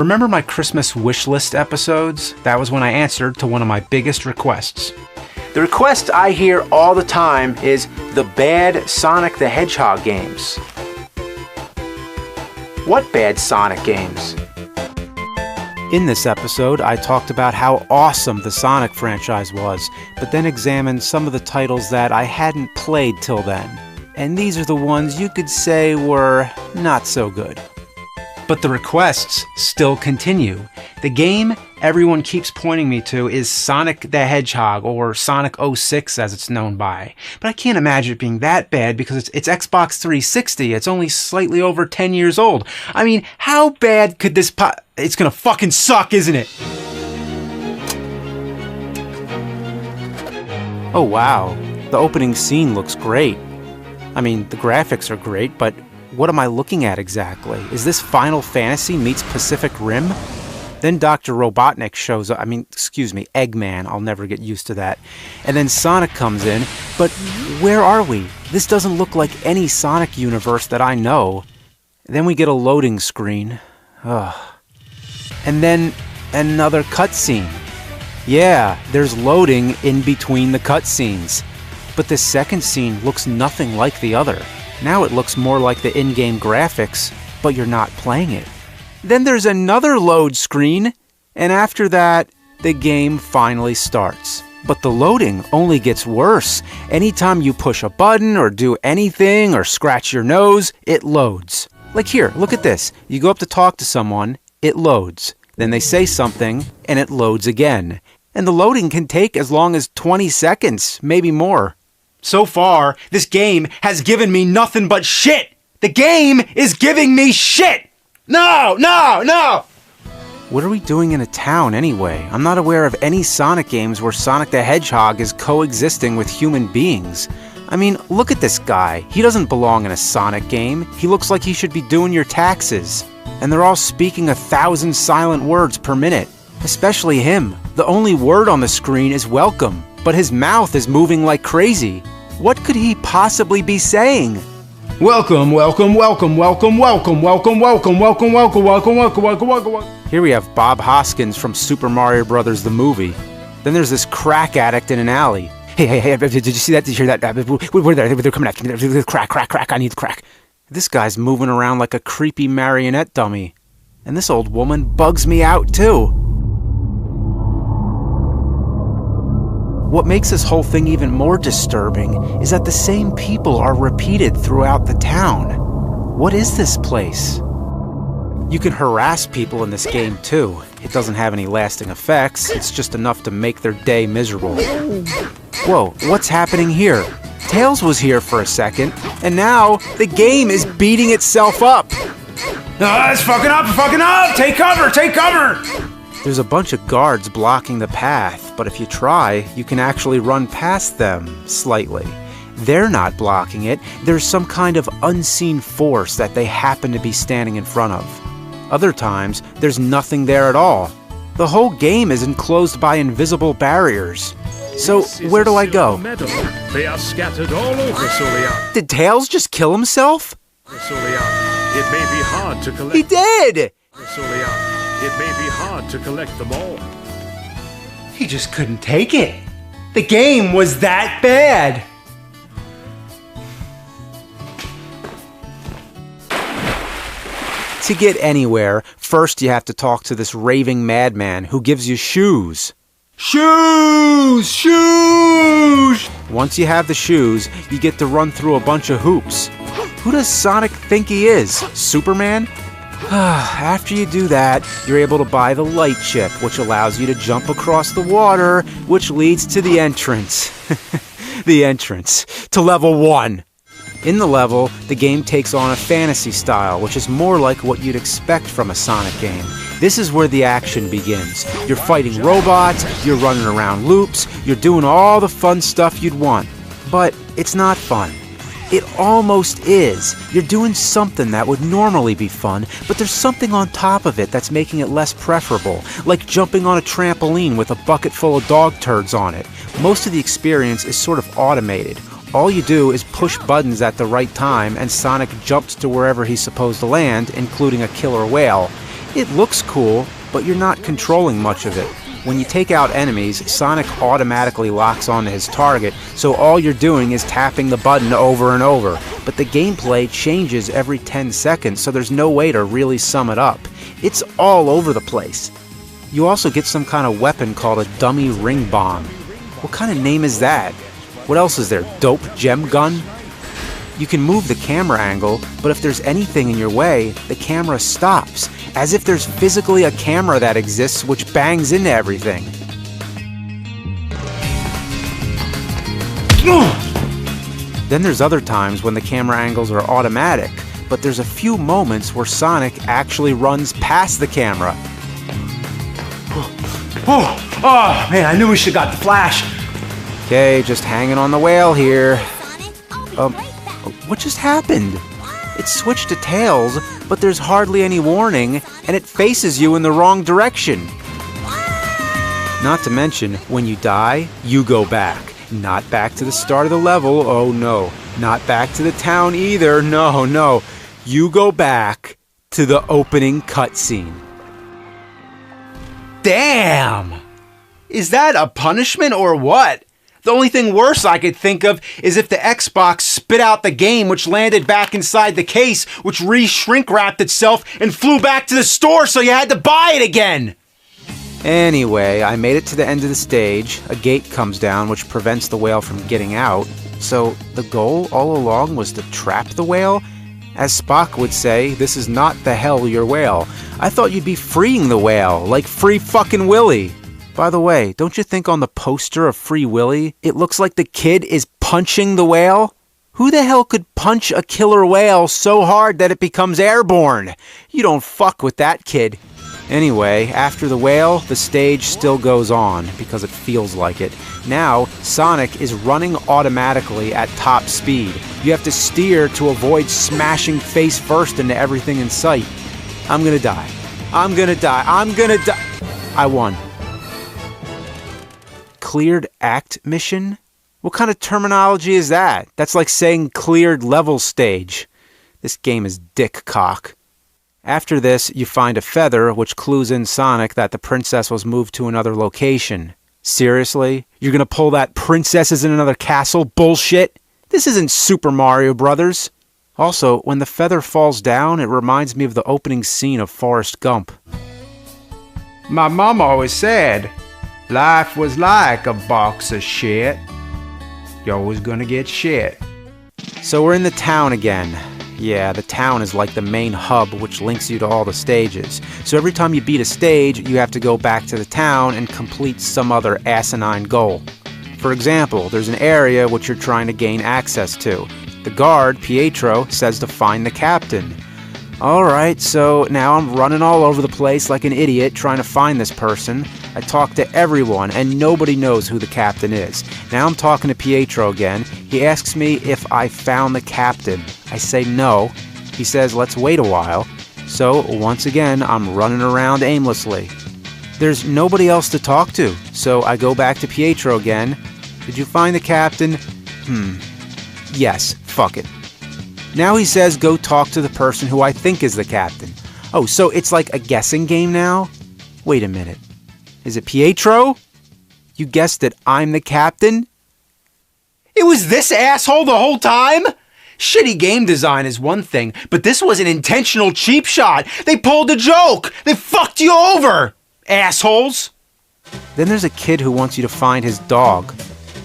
Remember my Christmas wish list episodes? That was when I answered to one of my biggest requests. The request I hear all the time is the bad Sonic the Hedgehog games. What bad Sonic games? In this episode, I talked about how awesome the Sonic franchise was, but then examined some of the titles that I hadn't played till then. And these are the ones you could say were not so good. But the requests still continue. The game everyone keeps pointing me to is Sonic the Hedgehog, or Sonic 06 as it's known by. But I can't imagine it being that bad because it's Xbox 360. It's only slightly over 10 years old. I mean, how bad could this It's gonna fucking suck, isn't it? Oh wow, the opening scene looks great. I mean, the graphics are great, but what am I looking at exactly? Is this Final Fantasy meets Pacific Rim? Then Dr. Robotnik shows up. Eggman. I'll never get used to that. And then Sonic comes in. But where are we? This doesn't look like any Sonic universe that I know. Then we get a loading screen. Ugh. And then another cutscene. Yeah, there's loading in between the cutscenes. But this second scene looks nothing like the other. Now it looks more like the in-game graphics, but you're not playing it. Then there's another load screen, and after that, the game finally starts. But the loading only gets worse. Anytime you push a button or do anything or scratch your nose, it loads. Like here, look at this. You go up to talk to someone, it loads. Then they say something, and it loads again. And the loading can take as long as 20 seconds, maybe more. So far, this game has given me nothing but shit! The game is giving me shit! No! What are we doing in a town anyway? I'm not aware of any Sonic games where Sonic the Hedgehog is coexisting with human beings. I mean, look at this guy. He doesn't belong in a Sonic game. He looks like he should be doing your taxes. And they're all speaking 1,000 silent words per minute. Especially him. The only word on the screen is welcome. But his mouth is moving like crazy. What could he possibly be saying? Welcome. Here we have Bob Hoskins from Super Mario Brothers the movie. Then there's this crack addict in an alley. Hey, did you see that? Did you hear that? They're coming after me. Crack, I need crack. This guy's moving around like a creepy marionette dummy. And this old woman bugs me out too. What makes this whole thing even more disturbing is that the same people are repeated throughout the town. What is this place? You can harass people in this game too. It doesn't have any lasting effects, it's just enough to make their day miserable. Whoa, what's happening here? Tails was here for a second, and now the game is beating itself up! It's fucking up! Take cover! There's a bunch of guards blocking the path, but if you try, you can actually run past them, slightly. They're not blocking it, there's some kind of unseen force that they happen to be standing in front of. Other times, there's nothing there at all. The whole game is enclosed by invisible barriers. So, where do I go? They are scattered all over Soleil. Did Tails just kill himself? It may be hard to collect. He did! Soleil. It may be hard to collect them all. He just couldn't take it. The game was that bad. To get anywhere, first you have to talk to this raving madman who gives you shoes. Shoes! Once you have the shoes, you get to run through a bunch of hoops. Who does Sonic think he is? Superman? After you do that, you're able to buy the light chip, which allows you to jump across the water, which leads to the entrance. The entrance to level 1. In the level, the game takes on a fantasy style, which is more like what you'd expect from a Sonic game. This is where the action begins. You're fighting robots, you're running around loops, you're doing all the fun stuff you'd want. But it's not fun. It almost is. You're doing something that would normally be fun, but there's something on top of it that's making it less preferable, like jumping on a trampoline with a bucket full of dog turds on it. Most of the experience is sort of automated. All you do is push buttons at the right time, and Sonic jumps to wherever he's supposed to land, including a killer whale. It looks cool, but you're not controlling much of it. When you take out enemies, Sonic automatically locks onto his target, so all you're doing is tapping the button over and over. But the gameplay changes every 10 seconds, so there's no way to really sum it up. It's all over the place. You also get some kind of weapon called a dummy ring bomb. What kind of name is that? What else is there? Dope gem gun? You can move the camera angle, but if there's anything in your way, the camera stops, as if there's physically a camera that exists which bangs into everything. Then there's other times when the camera angles are automatic, but there's a few moments where Sonic actually runs past the camera. Oh man, I knew we should have got the flash. Okay, just hanging on the whale here. What just happened? It switched to Tails, but there's hardly any warning, and it faces you in the wrong direction. Not to mention, when you die, you go back. Not back to the start of the level, oh no. Not back to the town either, no. You go back to the opening cutscene. Damn! Is that a punishment or what? The only thing worse I could think of is if the Xbox spit out the game, which landed back inside the case, which re-shrink wrapped itself and flew back to the store, so you had to buy it again. Anyway, I made it to the end of the stage. A gate comes down which prevents the whale from getting out. So the goal all along was to trap the whale? As Spock would say, this is not the hell your whale. I thought you'd be freeing the whale, like Free fucking Willy. By the way, don't you think on the poster of Free Willy, it looks like the kid is punching the whale? Who the hell could punch a killer whale so hard that it becomes airborne? You don't fuck with that kid. Anyway, after the whale, the stage still goes on, because it feels like it. Now, Sonic is running automatically at top speed. You have to steer to avoid smashing face first into everything in sight. I'm gonna die. I won. Cleared act mission? What kind of terminology is that? That's like saying cleared level stage. This game is dick cock. After this, you find a feather which clues in Sonic that the princess was moved to another location. Seriously? You're gonna pull that princess is in another castle bullshit? This isn't Super Mario Brothers. Also, when the feather falls down, it reminds me of the opening scene of Forrest Gump. My mom always said, life was like a box of shit. You're always gonna get shit. So we're in the town again. Yeah, the town is like the main hub which links you to all the stages. So every time you beat a stage, you have to go back to the town and complete some other asinine goal. For example, there's an area which you're trying to gain access to. The guard, Pietro, says to find the captain. Alright, so now I'm running all over the place like an idiot trying to find this person. I talk to everyone and nobody knows who the captain is. Now I'm talking to Pietro again. He asks me if I found the captain. I say no. He says let's wait a while. So once again, I'm running around aimlessly. There's nobody else to talk to, so I go back to Pietro again. Did you find the captain? Yes, fuck it. Now he says go talk to the person who I think is the captain. Oh, so it's like a guessing game now? Wait a minute. Is it Pietro? You guessed that I'm the captain? It was this asshole the whole time? Shitty game design is one thing, but this was an intentional cheap shot. They pulled a joke. They fucked you over, assholes. Then there's a kid who wants you to find his dog.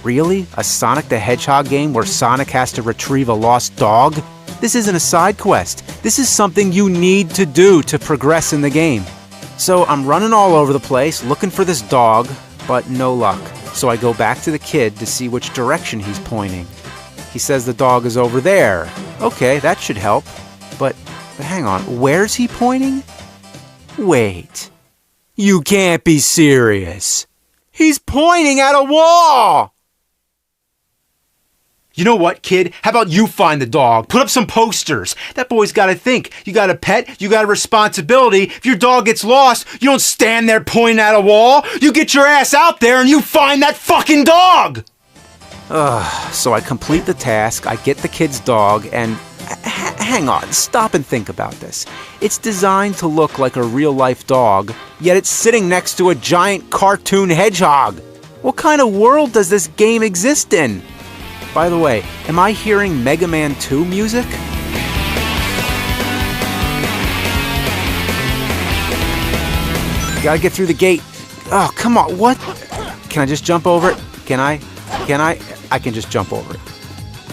Really? A Sonic the Hedgehog game where Sonic has to retrieve a lost dog? This isn't a side quest. This is something you need to do to progress in the game. So I'm running all over the place looking for this dog, but no luck. So I go back to the kid to see which direction he's pointing. He says the dog is over there. Okay, that should help. But hang on, where's he pointing? Wait. You can't be serious. He's pointing at a wall! You know what, kid? How about you find the dog? Put up some posters. That boy's gotta think. You got a pet, you got a responsibility. If your dog gets lost, you don't stand there pointing at a wall. You get your ass out there and you find that fucking dog! So I complete the task, I get the kid's dog, and hang on, stop and think about this. It's designed to look like a real-life dog, yet it's sitting next to a giant cartoon hedgehog. What kind of world does this game exist in? By the way, am I hearing Mega Man 2 music? Gotta get through the gate. Oh, come on, what? Can I just jump over it? Can I? I can just jump over it.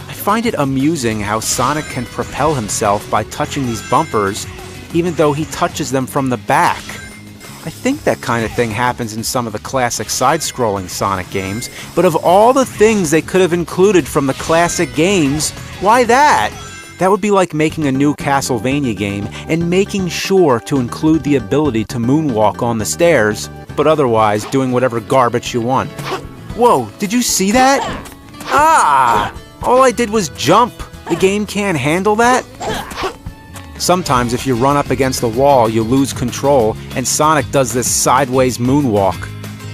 I find it amusing how Sonic can propel himself by touching these bumpers, even though he touches them from the back. I think that kind of thing happens in some of the classic side-scrolling Sonic games, but of all the things they could have included from the classic games, why that? That would be like making a new Castlevania game and making sure to include the ability to moonwalk on the stairs, but otherwise doing whatever garbage you want. Whoa, did you see that? Ah! All I did was jump. The game can't handle that? Sometimes if you run up against the wall, you lose control, and Sonic does this sideways moonwalk.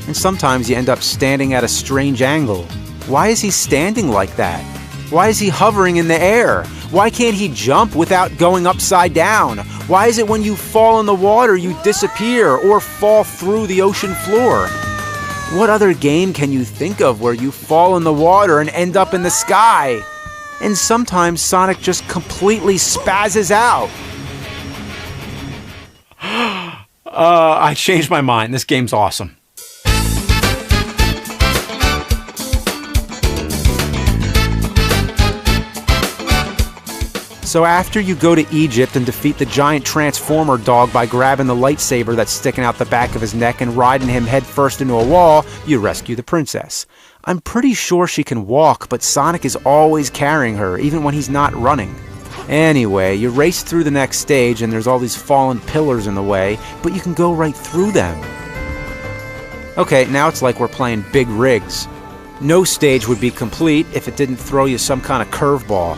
And sometimes you end up standing at a strange angle. Why is he standing like that? Why is he hovering in the air? Why can't he jump without going upside down? Why is it when you fall in the water you disappear or fall through the ocean floor? What other game can you think of where you fall in the water and end up in the sky? And sometimes Sonic just completely spazzes out. I changed my mind. This game's awesome. So after you go to Egypt and defeat the giant Transformer dog by grabbing the lightsaber that's sticking out the back of his neck and riding him headfirst into a wall, you rescue the princess. I'm pretty sure she can walk, but Sonic is always carrying her, even when he's not running. Anyway, you race through the next stage and there's all these fallen pillars in the way, but you can go right through them. Okay, now it's like we're playing big rigs. No stage would be complete if it didn't throw you some kind of curveball.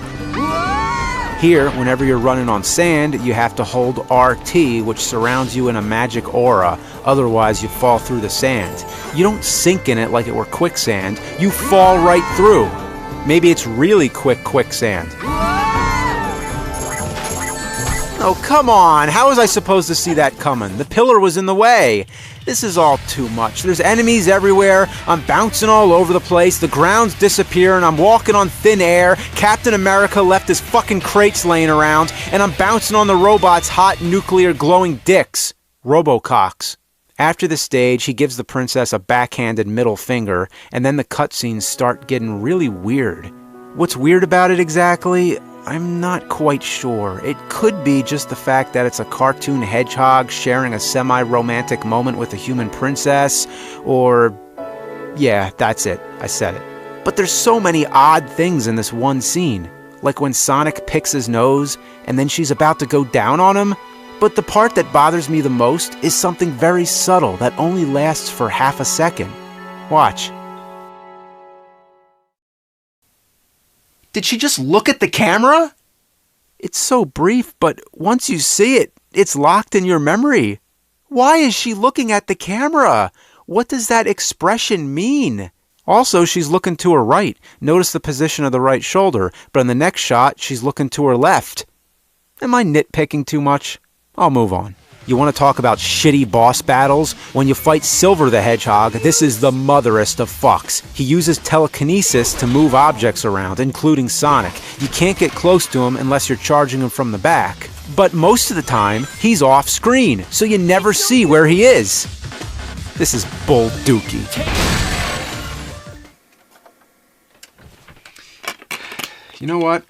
Here, whenever you're running on sand, you have to hold RT, which surrounds you in a magic aura. Otherwise, you fall through the sand. You don't sink in it like it were quicksand. You fall right through. Maybe it's really quicksand. Oh, come on. How was I supposed to see that coming? The pillar was in the way. This is all too much. There's enemies everywhere. I'm bouncing all over the place. The ground's disappearing. I'm walking on thin air. Captain America left his fucking crates laying around. And I'm bouncing on the robot's hot nuclear glowing dicks. Robococks. After the stage, he gives the princess a backhanded middle finger. And then the cutscenes start getting really weird. What's weird about it exactly? I'm not quite sure. It could be just the fact that it's a cartoon hedgehog sharing a semi-romantic moment with a human princess, or... yeah, that's it. I said it. But there's so many odd things in this one scene. Like when Sonic picks his nose, and then she's about to go down on him. But the part that bothers me the most is something very subtle that only lasts for half a second. Watch. Did she just look at the camera? It's so brief, but once you see it, it's locked in your memory. Why is she looking at the camera? What does that expression mean? Also, she's looking to her right. Notice the position of the right shoulder, but in the next shot, she's looking to her left. Am I nitpicking too much? I'll move on. You want to talk about shitty boss battles? When you fight Silver the Hedgehog, this is the motherest of fucks. He uses telekinesis to move objects around, including Sonic. You can't get close to him unless you're charging him from the back. But most of the time, he's off screen, so you never see where he is. This is bull dookie. You know what?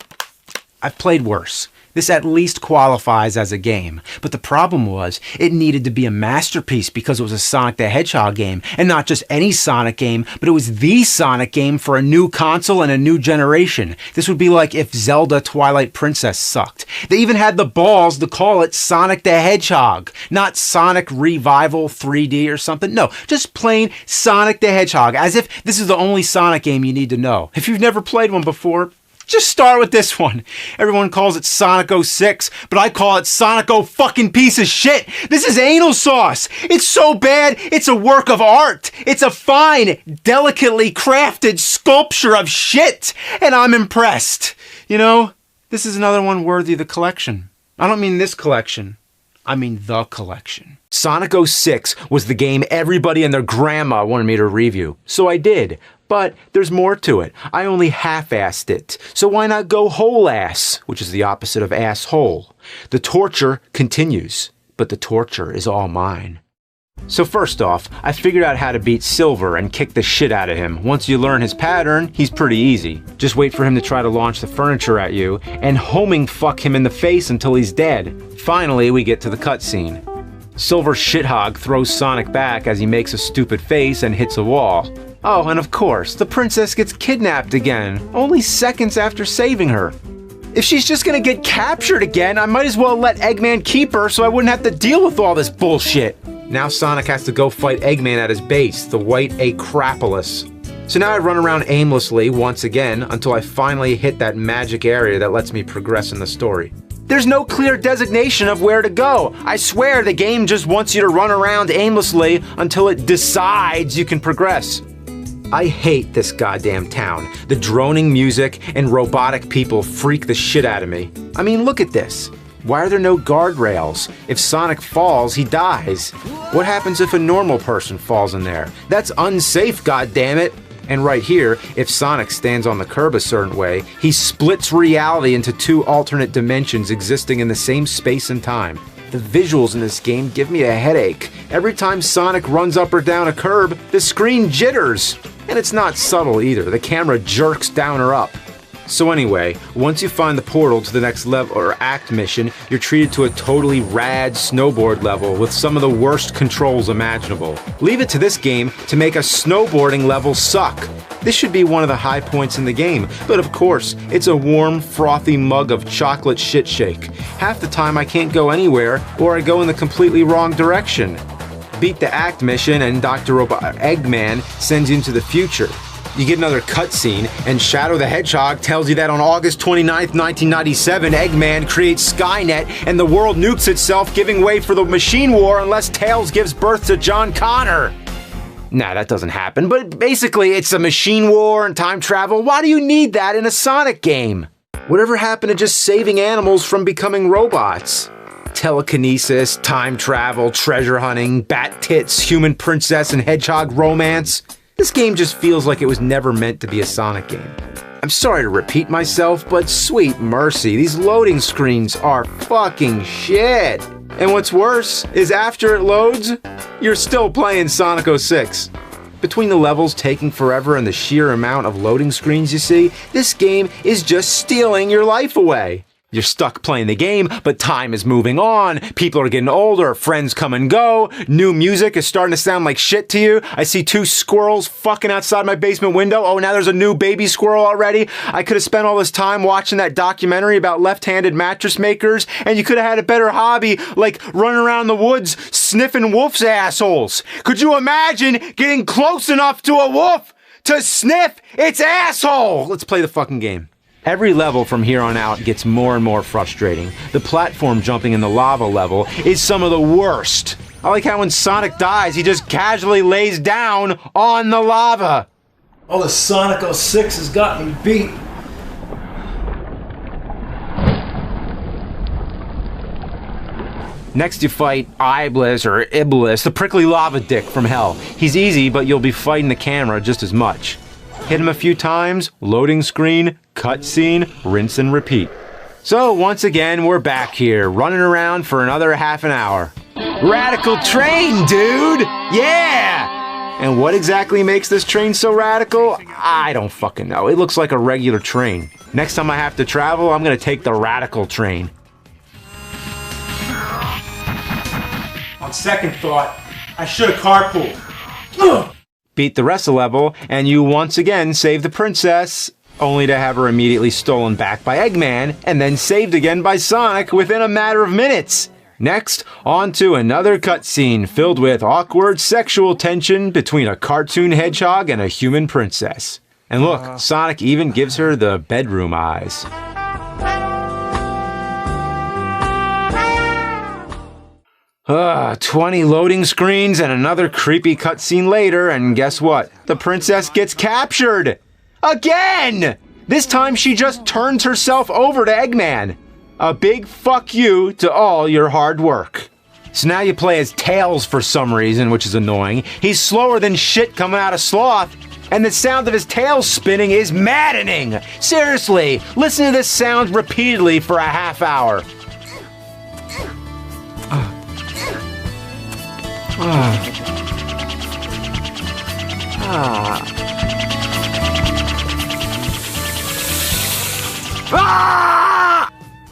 I've played worse. This at least qualifies as a game. But the problem was, it needed to be a masterpiece because it was a Sonic the Hedgehog game. And not just any Sonic game, but it was the Sonic game for a new console and a new generation. This would be like if Zelda Twilight Princess sucked. They even had the balls to call it Sonic the Hedgehog. Not Sonic Revival 3D or something. No, just plain Sonic the Hedgehog. As if this is the only Sonic game you need to know. If you've never played one before, just start with this one. Everyone calls it Sonic 06, but I call it Sonic 0 fucking piece of shit. This is anal sauce. It's so bad, it's a work of art. It's a fine, delicately crafted sculpture of shit. And I'm impressed. You know, This is another one worthy of the collection. I don't mean this collection. I mean the collection. Sonic 06 was the game everybody and their grandma wanted me to review, so I did. But there's more to it. I only half-assed it. So why not go whole ass, which is the opposite of asshole? The torture continues, but the torture is all mine. So first off, I figured out how to beat Silver and kick the shit out of him. Once you learn his pattern, he's pretty easy. Just wait for him to try to launch the furniture at you and homing fuck him in the face until he's dead. Finally, we get to the cutscene. Silver Shithog throws Sonic back as he makes a stupid face and hits a wall. Oh, and of course, the princess gets kidnapped again, only seconds after saving her. If she's just gonna get captured again, I might as well let Eggman keep her so I wouldn't have to deal with all this bullshit. Now Sonic has to go fight Eggman at his base, the White Acropolis. So now I run around aimlessly once again until I finally hit that magic area that lets me progress in the story. There's no clear designation of where to go. I swear the game just wants you to run around aimlessly until it decides you can progress. I hate this goddamn town. The droning music and robotic people freak the shit out of me. I mean, look at this. Why are there no guardrails? If Sonic falls, he dies. What happens if a normal person falls in there? That's unsafe, goddammit. And right here, if Sonic stands on the curb a certain way, he splits reality into two alternate dimensions existing in the same space and time. The visuals in this game give me a headache. Every time Sonic runs up or down a curb, the screen jitters. And it's not subtle either. The camera jerks down or up. So anyway, once you find the portal to the next level or act mission, you're treated to a totally rad snowboard level with some of the worst controls imaginable. Leave it to this game to make a snowboarding level suck. This should be one of the high points in the game, but of course, it's a warm, frothy mug of chocolate shit shake. Half the time I can't go anywhere, or I go in the completely wrong direction. Beat the act mission and Dr. Eggman sends you into the future. You get another cutscene, and Shadow the Hedgehog tells you that on August 29th, 1997, Eggman creates Skynet and the world nukes itself, giving way for the machine war unless Tails gives birth to John Connor. Nah, that doesn't happen, but basically it's a machine war and time travel. Why do you need that in a Sonic game? Whatever happened to just saving animals from becoming robots? Telekinesis, time travel, treasure hunting, bat tits, human princess and hedgehog romance. This game just feels like it was never meant to be a Sonic game. I'm sorry to repeat myself, but sweet mercy, these loading screens are fucking shit. And what's worse is after it loads, you're still playing Sonic 06. Between the levels taking forever and the sheer amount of loading screens you see, this game is just stealing your life away. You're stuck playing the game, but time is moving on. People are getting older, friends come and go. New music is starting to sound like shit to you. I see two squirrels fucking outside my basement window. Oh, now there's a new baby squirrel already. I could have spent all this time watching that documentary about left-handed mattress makers, and you could have had a better hobby, like running around the woods sniffing wolf's assholes. Could you imagine getting close enough to a wolf to sniff its asshole? Let's play the fucking game. Every level from here on out gets more and more frustrating. The platform jumping in the lava level is some of the worst. I like how when Sonic dies, he just casually lays down on the lava. Oh, the Sonic 06 has got me beat. Next you fight Iblis or Iblis, the prickly lava dick from hell. He's easy, but you'll be fighting the camera just as much. Hit him a few times, loading screen, cutscene, rinse and repeat. So once again, we're back here, running around for another half an hour. Radical train, dude! Yeah! And what exactly makes this train so radical? I don't fucking know. It looks like a regular train. Next time I have to travel, I'm gonna take the radical train. On second thought, I should have carpooled. Ugh. Beat the rest of the level, and you once again save the princess, only to have her immediately stolen back by Eggman, and then saved again by Sonic within a matter of minutes. Next, on to another cutscene filled with awkward sexual tension between a cartoon hedgehog and a human princess. And look, Sonic even gives her the bedroom eyes. 20 loading screens and another creepy cutscene later, and guess what? The princess gets captured! Again! This time she just turns herself over to Eggman. A big fuck you to all your hard work. So now you play as Tails for some reason, which is annoying. He's slower than shit coming out of Sloth, and the sound of his tail spinning is maddening. Seriously, listen to this sound repeatedly for a half hour.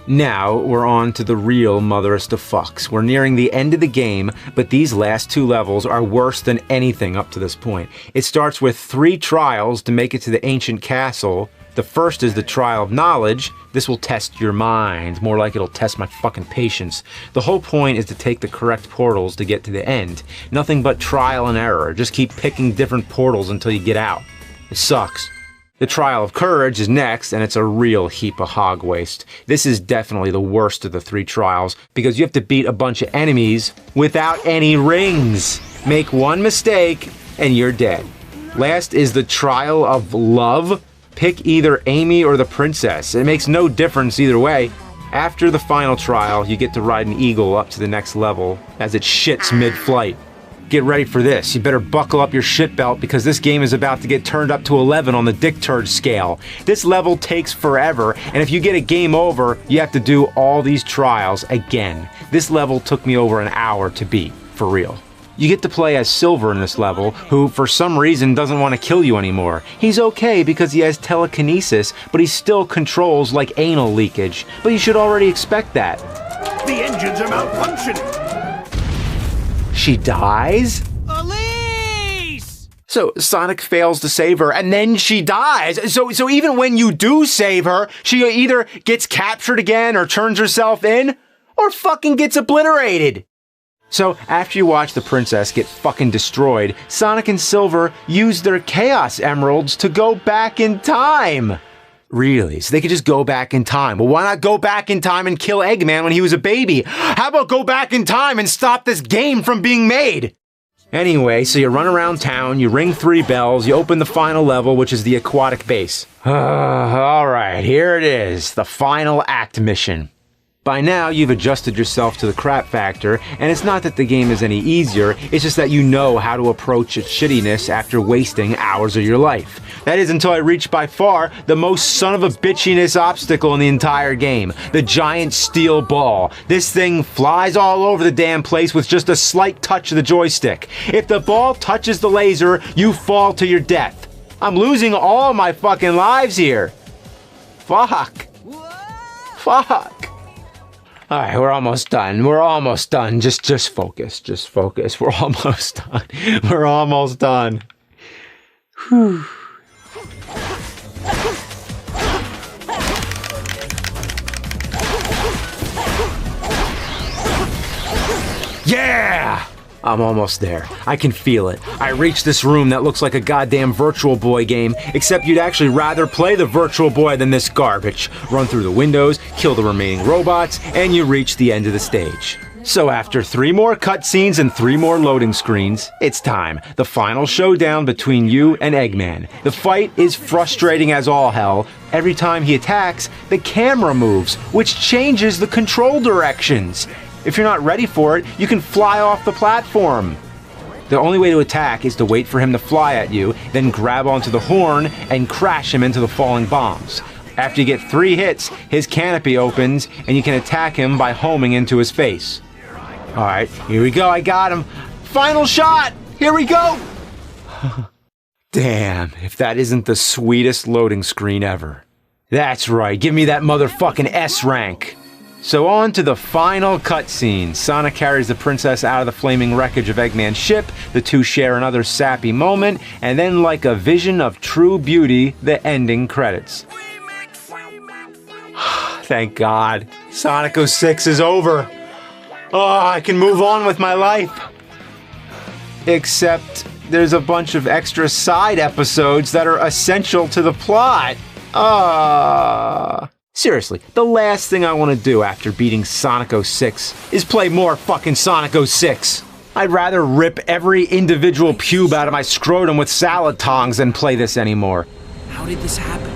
Now we're on to the real motherest of fucks. We're nearing the end of the game, but these last 2 levels are worse than anything up to this point. It starts with 3 trials to make it to the ancient castle. The first is the trial of knowledge. This will test your mind, more like it'll test my fucking patience. The whole point is to take the correct portals to get to the end. Nothing but trial and error. Just keep picking different portals until you get out. It sucks. The Trial of Courage is next, and it's a real heap of hog waste. This is definitely the worst of the 3 trials, because you have to beat a bunch of enemies without any rings. Make one mistake, and you're dead. Last is the Trial of Love. Pick either Amy or the princess. It makes no difference either way. After the final trial, you get to ride an eagle up to the next level, as it shits mid-flight. Get ready for this. You better buckle up your shit belt because this game is about to get turned up to 11 on the dick turd scale. This level takes forever, and if you get a game over, you have to do all these trials again. This level took me over an hour to beat, for real. You get to play as Silver in this level, who for some reason doesn't want to kill you anymore. He's okay because he has telekinesis, but he still controls like anal leakage. But you should already expect that. The engines are malfunctioning. She dies? Elise! So Sonic fails to save her, and then she dies. So even when you do save her, she either gets captured again or turns herself in, or fucking gets obliterated. So after you watch the princess get fucking destroyed, Sonic and Silver use their Chaos Emeralds to go back in time. Really? So they could just go back in time. Well, why not go back in time and kill Eggman when he was a baby? How about go back in time and stop this game from being made? Anyway, so you run around town, you ring 3 bells, you open the final level, which is the aquatic base. Alright, here it is, the final act mission. By now, you've adjusted yourself to the crap factor, and it's not that the game is any easier, it's just that you know how to approach its shittiness after wasting hours of your life. That is until I reach by far the most son of a bitchiness obstacle in the entire game, the giant steel ball. This thing flies all over the damn place with just a slight touch of the joystick. If the ball touches the laser, you fall to your death. I'm losing all my fucking lives here. Fuck. Fuck. All right, we're almost done. We're almost done. Just focus. Just focus. We're almost done. We're almost done. Whew. Yeah! I'm almost there. I can feel it. I reached this room that looks like a goddamn Virtual Boy game, except you'd actually rather play the Virtual Boy than this garbage. Run through the windows, kill the remaining robots, and you reach the end of the stage. So after 3 more cutscenes and 3 more loading screens, it's time. The final showdown between you and Eggman. The fight is frustrating as all hell. Every time he attacks, the camera moves, which changes the control directions. If you're not ready for it, you can fly off the platform. The only way to attack is to wait for him to fly at you, then grab onto the horn and crash him into the falling bombs. After you get 3 hits, his canopy opens and you can attack him by homing into his face. Alright, here we go, I got him. Final shot! Here we go! Damn, if that isn't the sweetest loading screen ever. That's right, give me that motherfucking S rank. So on to the final cutscene. Sonic carries the princess out of the flaming wreckage of Eggman's ship, the 2 share another sappy moment, and then like a vision of true beauty, the ending credits. Thank God. Sonic 06 is over. Oh, I can move on with my life. Except there's a bunch of extra side episodes that are essential to the plot. Seriously, the last thing I want to do after beating Sonic 06 is play more fucking Sonic 06. I'd rather rip every individual pube out of my scrotum with salad tongs than play this anymore. How did this happen?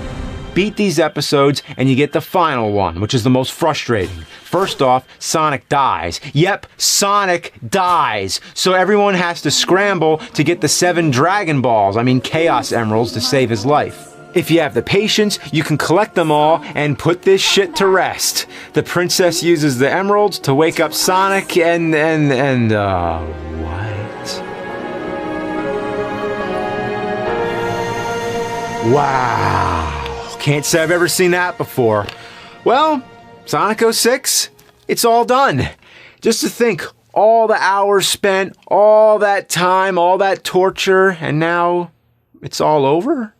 beat these episodes and you get the final one, which is the most frustrating. First off, Sonic dies. Yep, Sonic dies. So everyone has to scramble to get the 7 Dragon Balls, Chaos Emeralds, to save his life. If you have the patience, you can collect them all and put this shit to rest. The princess uses the emeralds to wake up Sonic and what? Wow. Can't say I've ever seen that before. Well, Sonic 06, it's all done. Just to think, all the hours spent, all that time, all that torture, and now it's all over?